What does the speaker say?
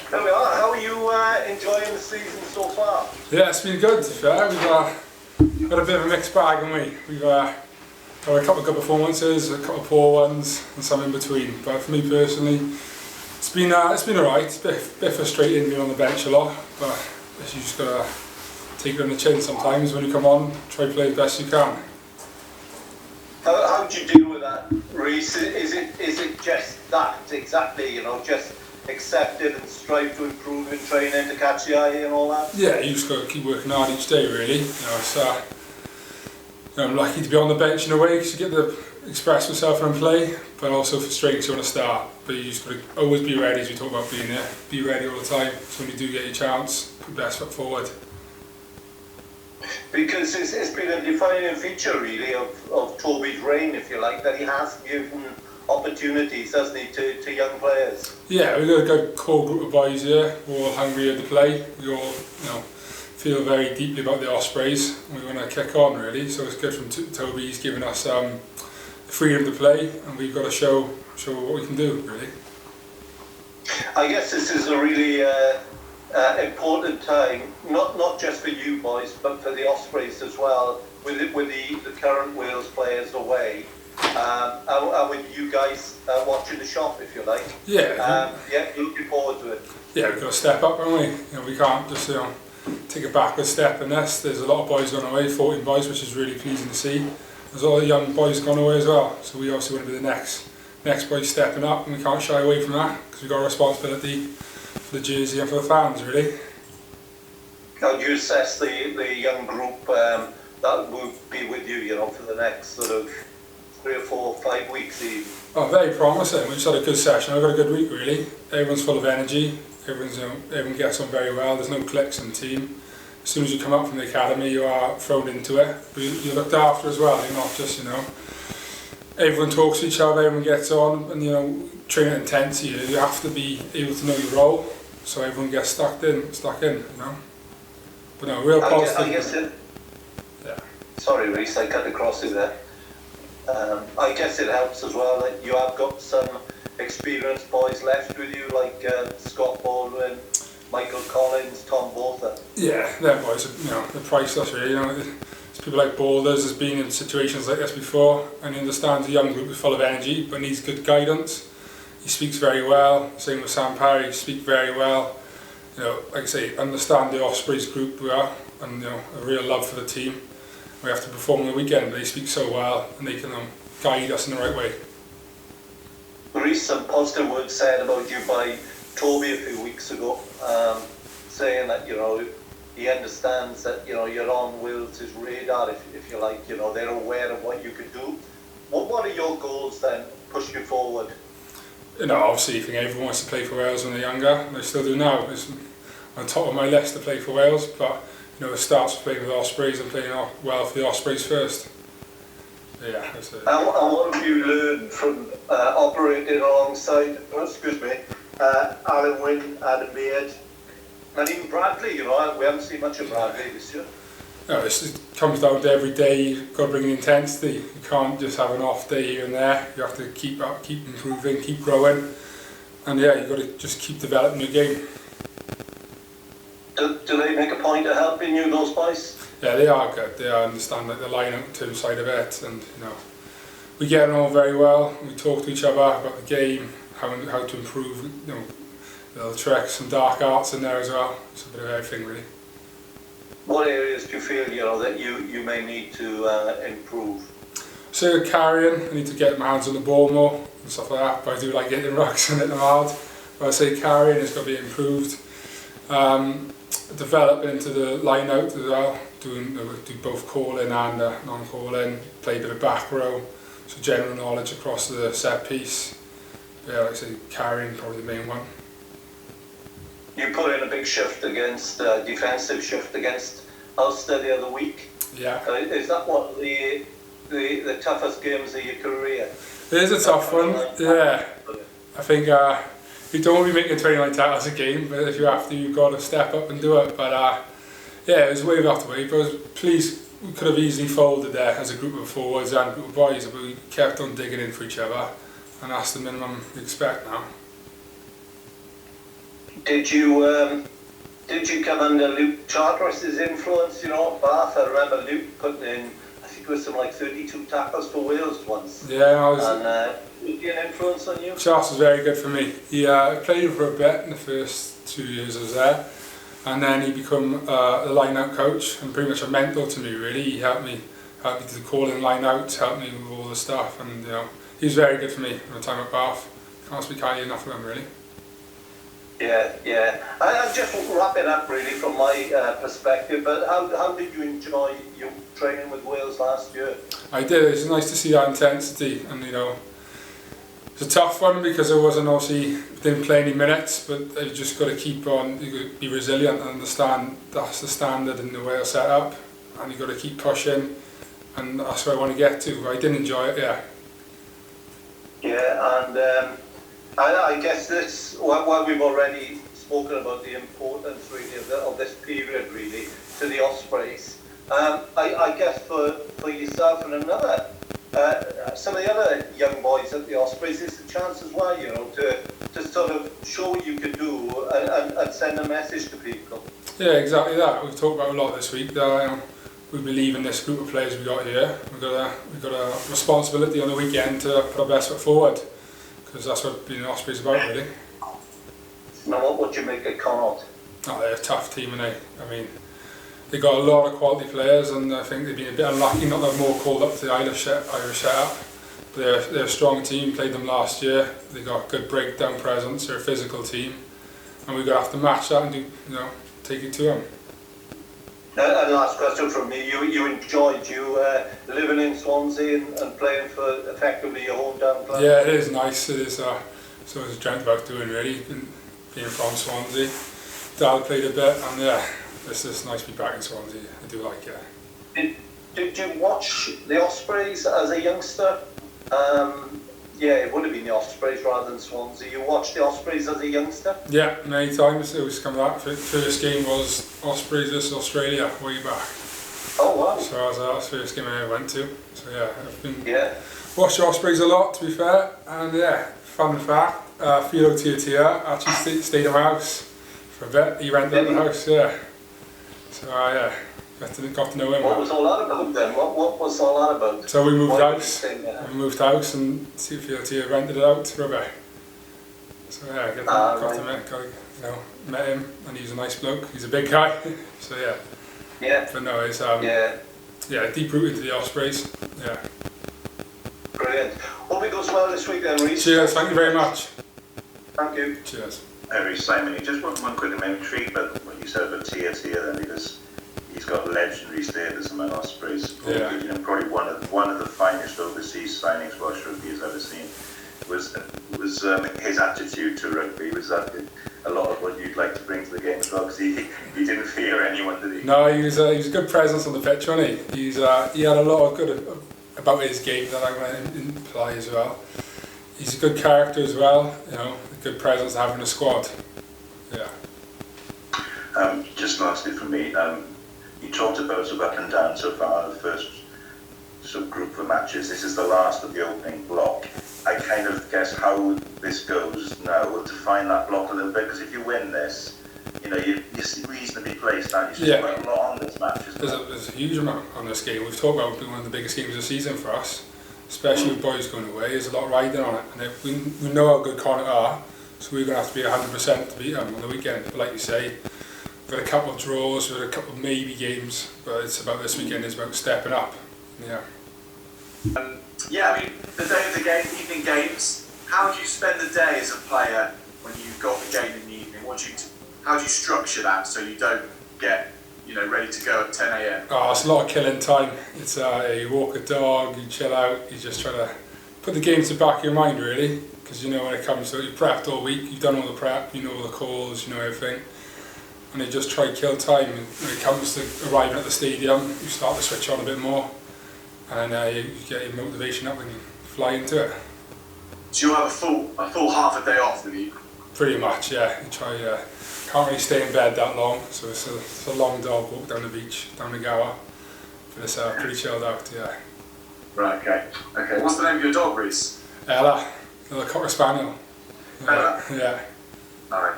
There we are. How are you enjoying the season so far? Yeah, it's been good to be fair. We've got a bit of a mixed bag, haven't we? We've got a couple of good performances, a couple of poor ones, and some in between. But for me personally, it's been alright. It's a bit frustrating being on the bench a lot, but you just gotta take it on the chin sometimes. When you come on, try to play the best you can. How do you deal with that, Rhys? Is it just that exactly? Just accept it and strive to improve in training to catch the eye and all that? Yeah, you just got to keep working hard each day, really. I'm lucky to be on the bench in a way because you get to express myself and play, but also frustrating because you want to start. But you just got to always be ready, as we talk about being there. Be ready all the time, so when you do get your chance, put your best foot forward. Because it's been a defining feature, really, of Toby's reign, if you like, that he has given opportunities, hasn't he, to young players? Yeah, we've got a good core group of boys here. We're all hungry to play. We all, feel very deeply about the Ospreys. We want to kick on, really. So it's good from Toby. He's given us the freedom to play, and we've got to show what we can do, really. I guess this is a really important time, not just for you boys, but for the Ospreys as well, with the current Wales players away. And with you guys watching the shop, if you like. Yeah. Looking forward to it. Yeah, we've got to step up, haven't we? We can't just take a backward step in this. There's a lot of boys gone away, 14 boys, which is really pleasing to see. There's all the young boys gone away as well. So we obviously want to be the next boys stepping up, and we can't shy away from that because we've got a responsibility for the jersey and for the fans, really. How do you assess the young group that will be with you, for the next sort of 3 or 4 or 5 weeks even? Oh, very promising. We've just had a good session. We've got a good week, really. Everyone's full of energy. Everyone gets on very well. There's no cliques in the team. As soon as you come up from the academy, you are thrown into it. But you're looked after as well. You're not just, everyone talks to each other, everyone gets on, and training intense. You have to be able to know your role, so everyone gets stuck in. But no, real positive. Yeah. Sorry, Rhys, I cut across you there. I guess it helps as well that you have got some experienced boys left with you, like Scott Baldwin, Michael Collins, Tom Botha. Yeah, them boys they're priceless, really. There's people like Boulders has been in situations like this before, and he understands a young group is full of energy but needs good guidance. He speaks very well. Same with Sam Parry, speak very well. Like I say, understand the Ospreys group we are, and a real love for the team. We have to perform on the weekend, but they speak so well and they can guide us in the right way. Rhys, some positive words said about you by Toby a few weeks ago, saying that he understands that you're on Wales' radar, if you like. They're aware of what you can do. What are your goals then, push you forward? Obviously, I think everyone wants to play for Wales when they're younger, and they still do now. It's on top of my list to play for Wales, but it starts with playing with the Ospreys and playing well for the Ospreys first. Yeah, that's it. And what have you learned from operating alongside, Alan Wynne, Adam Beard, and even Bradley? We haven't seen much of Bradley this year. No, it comes down to every day you've got to bring in intensity. You can't just have an off day here and there. You have to keep up, keep improving, keep growing, and you've got to just keep developing your game. Do they make a point of helping you, those boys? Yeah, they are good. They understand the line-out term side of it, and we get on very well. We talk to each other about the game, how to improve. Little tricks and dark arts in there as well. It's a bit of everything, really. What areas do you feel that you may need to improve? So carrying, I need to get my hands on the ball more and stuff like that. But I do like getting rucks and hitting them hard. But I say carrying has got to be improved. Develop into the line out as well, do both calling and non-calling, play a bit of back row, so general knowledge across the set piece. Yeah, like I say, carrying probably the main one. You put in a big shift against, defensive shift against Ulster the other week. Yeah. Is that what the toughest games of your career? It is a tough one, yeah. I think you don't want to be making 29 tackles a game, but if you have to, you've got to step up and do it. But it was way off the way. But I was pleased we could have easily folded there as a group of forwards and a group of boys, but we kept on digging in for each other, and that's the minimum we expect now. Did you come under Luke Charteris's influence, you know, at Bath? I remember Luke putting in, I think it was something like 32 tackles for Wales once. Yeah, Was he an influence on you? Charles was very good for me. He played for a bit in the first 2 years I was there, and then he became a line-out coach and pretty much a mentor to me, really. He helped me to call in line-out, helped me with all the stuff, and you know, he was very good for me in my time at Bath. Can't speak highly enough of him, really. Yeah. I'm just wrapping up really from my perspective, but how did you enjoy your training with Wales last year? I did. It was nice to see that intensity, and you know, it's a tough one because I wasn't obviously didn't play any minutes, but you just got to keep on. You got to be resilient and understand that's the standard in the Wales setup, and you got to keep pushing, and that's where I want to get to. I did enjoy it, yeah. Yeah, and I guess this, while we've already spoken about the importance really of this period really to the Ospreys, I guess for yourself and some of the other young boys at the Ospreys, it's a chance as well, you know, to sort of show what you can do and send a message to people. Yeah, exactly that. We've talked about a lot this week. We believe in this group of players we got here. We've got a responsibility on the weekend to put our best foot forward, because that's what being an Ospreys about, really. Now, what do you make of Connacht? Oh, they're a tough team, and I mean, they got a lot of quality players, and I think they've been a bit unlucky not to have more called up to the Irish setup. But they're a strong team. Played them last year. They got good breakdown presence. They're a physical team, and we're gonna have to match that and take it to them. And last question from me, you enjoyed living in Swansea and playing for effectively your hometown club? Yeah, it is nice. It is so it's a dreamt about doing, really, being from Swansea. Dad played a bit, and yeah, it's just nice to be back in Swansea. I do like it. Did you watch the Ospreys as a youngster? Yeah, it would have been the Ospreys rather than Swansea. You watched the Ospreys as a youngster? Yeah, many times. It was coming out. First game was Ospreys versus Australia way back. Oh wow! So that was the first game I ever went to. So yeah, I've been watched the Ospreys a lot, to be fair. And yeah, fun fact, Philo Tiatia actually stayed at my house for a bit. He rented the house, yeah. So yeah, got to know him. What was all that about then? What was all that about? So we moved house. We moved house, and Philo Tia rented it out for a bit. So yeah, met him, and he's a nice bloke. He's a big guy. So yeah. Yeah. But no, it's deep rooted to the Ospreys. Yeah. Brilliant. Hope it goes well this week then, Rhys. Cheers, thank you very much. Thank you. Cheers. Rhys, Simon, just one quick, I'm intrigued about what you said about Tia then, because he's got legendary status among Ospreys. Yeah. You know, probably one of the finest overseas signings Welsh rugby has ever seen. Was his attitude to rugby? Was that a lot of what you'd like to bring to the game as well? Because he didn't fear anyone, did he? No, he was a good presence on the pitch, wasn't he? He had a lot of good about his game that I want to imply as well. He's a good character as well, you know, a good presence to have in the squad. Yeah. Just lastly from me, you talked about sort of up and down so far, the first sort of group of matches. This is the last of the opening block. I kind of guess how this goes now to find that block a little bit, because if you win this, you know, you're reasonably placed, aren't you? So there's quite a lot on this match, isn't there? There's a huge amount on this game. We've talked about it being one of the biggest games of the season for us, especially with boys going away. There's a lot riding on it, and if we know how good Connacht are, so we're going to have to be 100% to beat them on the weekend. But like you say, we've had a couple of draws, we've had a couple of maybe games, but it's about this weekend, it's about stepping up. Yeah. Yeah, I mean, the day of the game, evening games, how do you spend the day as a player when you've got the game in the evening? How do you structure that so you don't get, ready to go at 10 a.m? Oh, it's a lot of killing time. It's you walk a dog, you chill out, you just try to put the game to the back of your mind, really, because when it comes to it, you've prepped all week, you've done all the prep, you know all the calls, you know everything, and you just try to kill time. And when it comes to arriving at the stadium, you start to switch on a bit more, and you get your motivation up and you fly into it. So you'll have a full half a day off, do you? Pretty much, yeah. You try. Can't really stay in bed that long, so it's a long dog walk down the beach, down the Gower, but it's pretty chilled out, yeah. Right, okay. What's the name of your dog, Rhys? Ella, little Cocker Spaniel. Ella? Yeah. Alright.